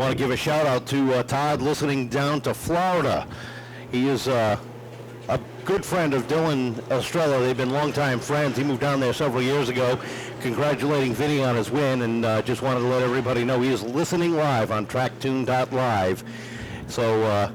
Want to give a shout out to Todd listening down to Florida. He is a good friend of Dylan Estrella. They've been longtime friends. He moved down there several years ago. Congratulating Vinny on his win, and just wanted to let everybody know he is listening live on tracktune.live. So,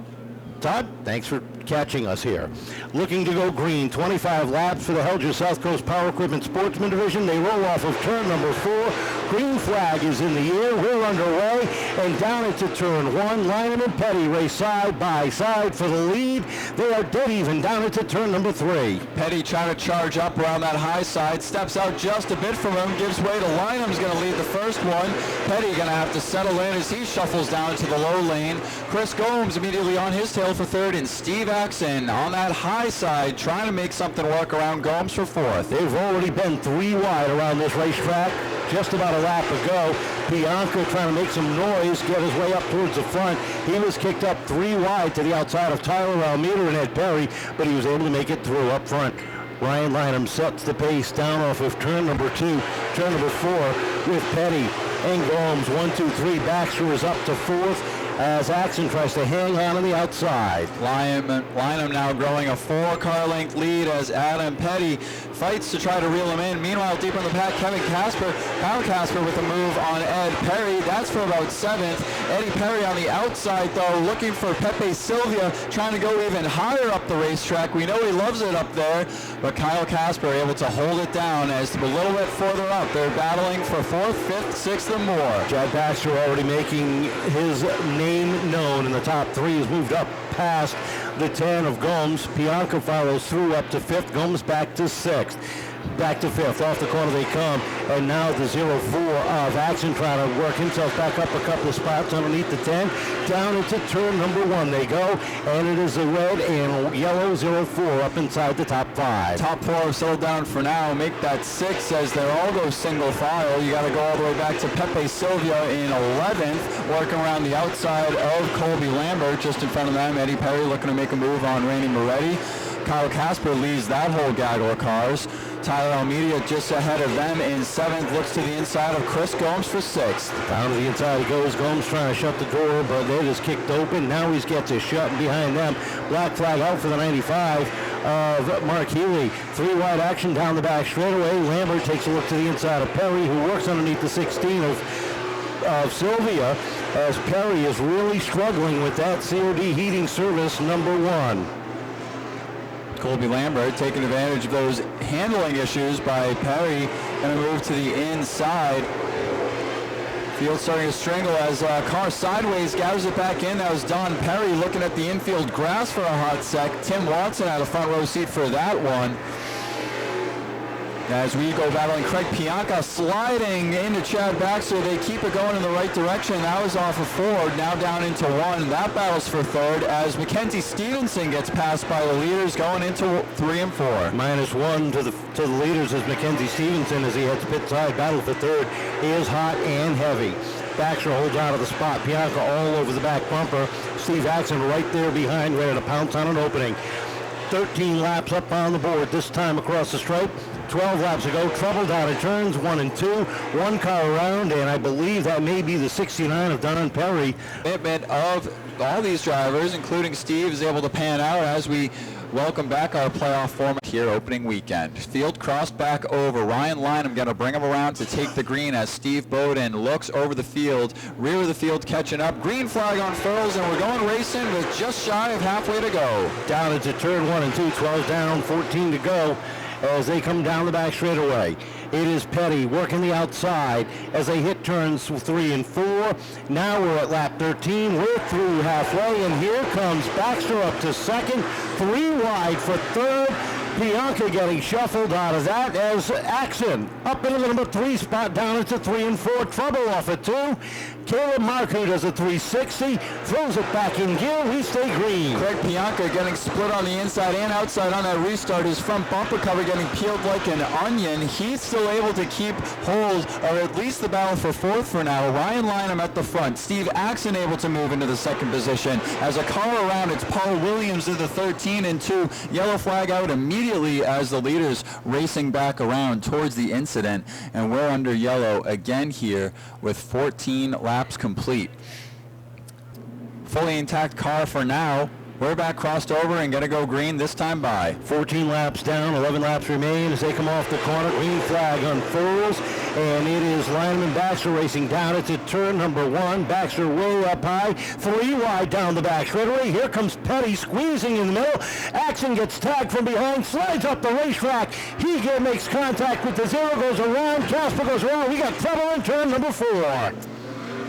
Todd, thanks for catching us here. Looking to go green, 25 laps for the Helger South Coast Power Equipment Sportsman Division. They roll off of turn number 4. Green flag is in the air. We're underway, and down into turn 1. Lineham and Pettey race side by side for the lead. They are dead even down into turn number 3. Pettey trying to charge up around that high side, steps out just a bit from him, gives way to Lineham's going to lead the first one. Pettey going to have to settle in as he shuffles down to the low lane. Chris Gomes immediately on his tail for third, and Steve Axon on that high side trying to make something work around Gomes for fourth. They've already been 3 wide around this racetrack just about a lap ago. Pianka trying to make some noise, get his way up towards the front. He was kicked up 3 wide to the outside of Tyler Almeida and Ed Perry, but he was able to make it through up front. Ryan Lineham sets the pace down off of turn number 2, turn number 4 with Pettey and Gomes. 1, 2, 3. Baxter is up to 4th as Axon tries to hang on the outside. Lineham now growing a 4-car length lead as Adam Pettey fights to try to reel him in. Meanwhile, deeper in the pack, Casper with a move on Ed Perry. That's for about 7th. Eddie Perry on the outside, though, looking for Pepe Silvia, trying to go even higher up the racetrack. We know he loves it up there, but Kyle Casper able to hold it down as a little bit further up. They're battling for 4th, 5th, 6th, and more. Chad Baxter already making his name known in the top 3. Has moved up past the 10 of Gomes. Pianka follows through up to 5th. Gomes back to 6th. Back to 5th. Off the corner they come. And now the 0-4 of Axon trying to work himself back up a couple of spots underneath the 10. Down into turn number 1 they go. And it is a red and yellow 0-4 up inside the top 5. Top 4 have settled down for now. Make that 6 as they all go single file. You got to go all the way back to Pepe Silvia in 11th. Working around the outside of Colby Lambert. Just in front of them, Eddie Perry looking to make a move on Rainey Moretti. Kyle Casper leads that whole gaggle of cars. Tyler Almeida just ahead of them in 7th. Looks to the inside of Chris Gomes for 6th. Down to the inside he goes. Gomes trying to shut the door, but it is kicked open. Now he gets it shut, and behind them, black flag out for the 95 of Mark Healy. 3 wide action down the back straightaway. Lambert takes a look to the inside of Perry, who works underneath the 16 of Silvia, as Perry is really struggling with that COD heating service number 1. Colby Lambert taking advantage of those handling issues by Perry. Going to move to the inside. Field starting to strangle as car sideways, gathers it back in. That was Don Perry looking at the infield grass for a hot sec. Tim Watson had a front row seat for that one. As we go battling Craig Pianka sliding into Chad Baxter. They keep it going in the right direction. That was off of 4, now down into 1. That battles for 3rd as Mackenzie Stevenson gets passed by the leaders going into 3 and 4. -1 to the leaders is Mackenzie Stevenson as he heads pit side. Battle for 3rd. He is hot and heavy. Baxter holds out of the spot. Pianka all over the back bumper. Steve Axon right there behind, ready to pounce on an opening. 13 laps up on the board this time across the stripe. 12 laps ago, trouble down in turns 1 and 2, 1 car around, and I believe that may be the 69 of Don Perry. Commitment of all these drivers, including Steve, is able to pan out as we welcome back our playoff format here opening weekend. Field crossed back over. Ryan Lineham going to bring him around to take the green as Steve Bowden looks over the field. Rear of the field catching up. Green flag on furls, and we're going racing with just shy of halfway to go. Down into turn 1 and 2, 12 down, 14 to go as they come down the back straightaway. It is Pettey working the outside as they hit turns 3 and 4. Now we're at lap 13. We're through halfway, and here comes Baxter up to 2nd. 3 wide for 3rd. Pianka getting shuffled out of that as Axon up into the number 3 spot, down into 3 and 4. Trouble off at 2. Caleb Marcoux does a 360, throws it back in gear. We stay green. Craig Pianka getting split on the inside and outside on that restart. His front bumper cover getting peeled like an onion. He's still able to keep hold of at least the battle for 4th for now. Ryan Lineham at the front. Steve Axon able to move into the 2nd position. As a car around, it's Paul Williams in the 13 and 2. Yellow flag out immediately as the leaders racing back around towards the incident. And we're under yellow again here with 14 laps complete. fully intact car for now. We're back crossed over and gonna go green this time by. 14 laps down, 11 laps remain as they come off the corner. Green flag unfurls, and it is Lineham and Baxter racing down. It's at turn number 1. Baxter way up high, 3 wide down the back straightaway. Here comes Pettey squeezing in the middle. Axon gets tagged from behind, slides up the racetrack. He makes contact with the 0, goes around. Casper goes around. We got trouble in turn number 4.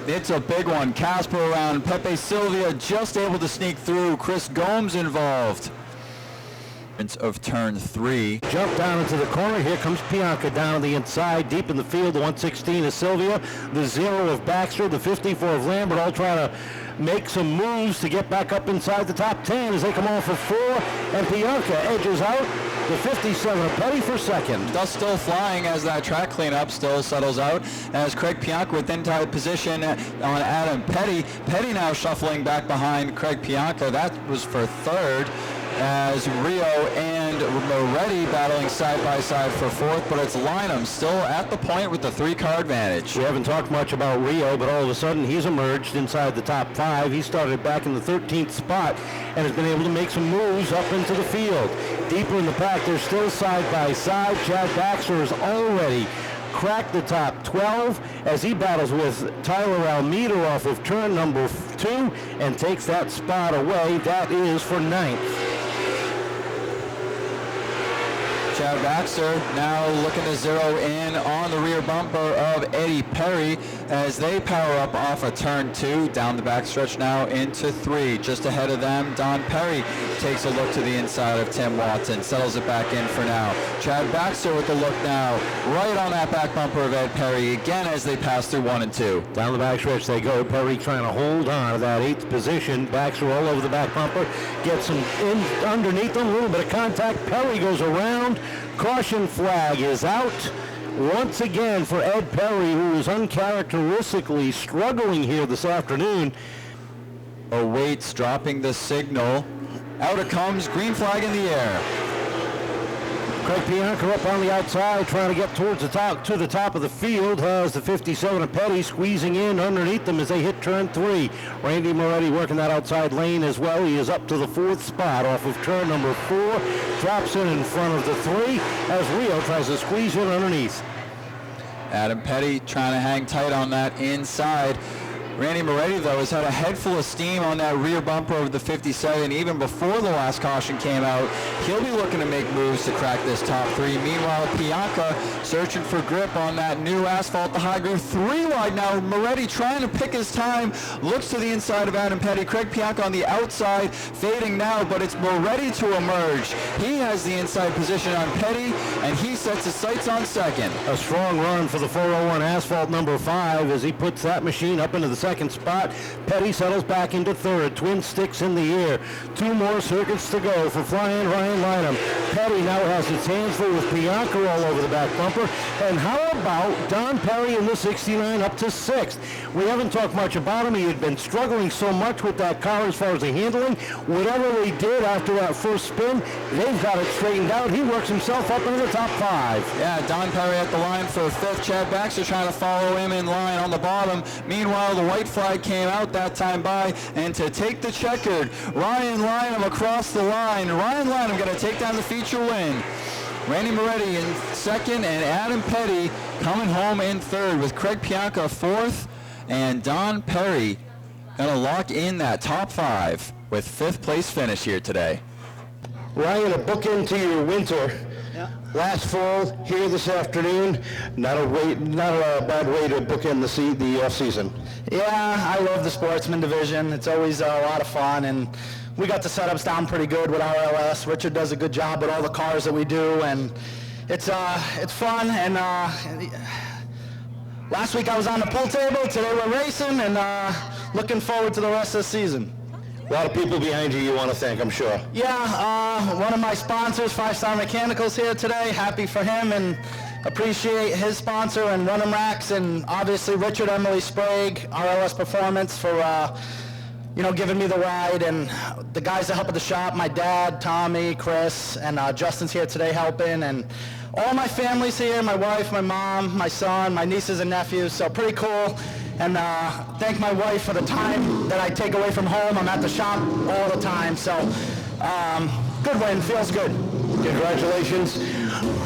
It's a big one. Casper around. Pepe, Silvia just able to sneak through. Chris Gomes involved. Of turn 3. Jump down into the corner. Here comes Pianka down the inside. Deep in the field, the 116 is Silvia. The 0 of Baxter. The 54 of Lambert, all trying to make some moves to get back up inside the top 10 as they come off of 4. And Pianka edges out. The 57 of Pettey for second. Dust still flying as that track cleanup still settles out. As Craig Pianka with inside position on Adam Pettey. Pettey now shuffling back behind Craig Pianka. That was for third. As Rioux and Moretti battling side by side for 4th, but it's Lineham still at the point with the 3-car advantage. We haven't talked much about Rioux, but all of a sudden he's emerged inside the top 5. He started back in the 13th spot and has been able to make some moves up into the field. Deeper in the pack, they're still side by side. Chad Baxter has already cracked the top 12 as he battles with Tyler Almeida off of turn number 2 and takes that spot away. That is for 9th. Chad Baxter now looking to zero in on the rear bumper of Eddie Perry as they power up off of turn 2 down the backstretch now into 3. Just ahead of them, Don Perry takes a look to the inside of Tim Watson, settles it back in for now. Chad Baxter with the look now, right on that back bumper of Ed Perry again as they pass through 1 and 2. Down the backstretch they go. Perry trying to hold on to that 8th position. Baxter all over the back bumper, gets him in underneath them, a little bit of contact. Perry goes around. Caution flag is out once again for Ed Perry, who is uncharacteristically struggling here this afternoon. Awaits dropping the signal. Out it comes, green flag in the air. Craig Pianka up on the outside trying to get towards the top of the field. Has the 57 of Pettey squeezing in underneath them as they hit turn 3. Randy Moretti working that outside lane as well. He is up to the 4th spot off of turn number 4. Drops in front of the 3 as Rioux tries to squeeze in underneath. Adam Pettey trying to hang tight on that inside. Randy Moretti, though, has had a head full of steam on that rear bumper of the 57 even before the last caution came out. He'll be looking to make moves to crack this top 3. Meanwhile, Pianka searching for grip on that new asphalt, the high groove. 3 wide now. Moretti trying to pick his time. Looks to the inside of Adam Pettey. Craig Pianka on the outside, fading now, but it's Moretti to emerge. He has the inside position on Pettey, and he sets his sights on second. A strong run for the 401 asphalt number 5 as he puts that machine up into the second spot. Pettey settles back into 3rd. Twin sticks in the air. 2 more circuits to go for flying Ryan Lineham. Pettey now has his hands full with Pianka all over the back bumper. And how about Don Perry in the 69 up to 6th? We haven't talked much about him. He had been struggling so much with that car as far as the handling. Whatever they did after that first spin, they've got it straightened out. He works himself up into the top 5. Yeah, Don Perry at the line for 5th. Chad Baxter trying to follow him in line on the bottom. Meanwhile, the white flag came out that time by, and to take the checkered, Ryan Lineham across the line. Ryan Lineham going to take down the feature win. Randy Moretti in 2nd, and Adam Pettey coming home in 3rd with Craig Pianka 4th, and Don Perry going to lock in that top 5 with 5th place finish here today. Ryan, a bookend to your winter. Yeah. Last fall, here this afternoon. Not a bad way to bookend the off-season. Yeah, I love the Sportsman division. It's always a lot of fun, and we got the setups down pretty good with RLS. Richard does a good job with all the cars that we do, and it's fun. And last week I was on the pool table. Today we're racing, and looking forward to the rest of the season. A lot of people behind you want to thank, I'm sure. Yeah, one of my sponsors, 5 Star Mechanicals, here today. Happy for him and appreciate his sponsor and Run 'em Racks, and obviously Richard, Emily Sprague, RLS Performance for giving me the ride, and the guys that help at the shop, my dad, Tommy, Chris, and Justin's here today helping, and all my family's here, my wife, my mom, my son, my nieces and nephews, so pretty cool. And thank my wife for the time that I take away from home. I'm at the shop all the time, so good win, feels good. Congratulations.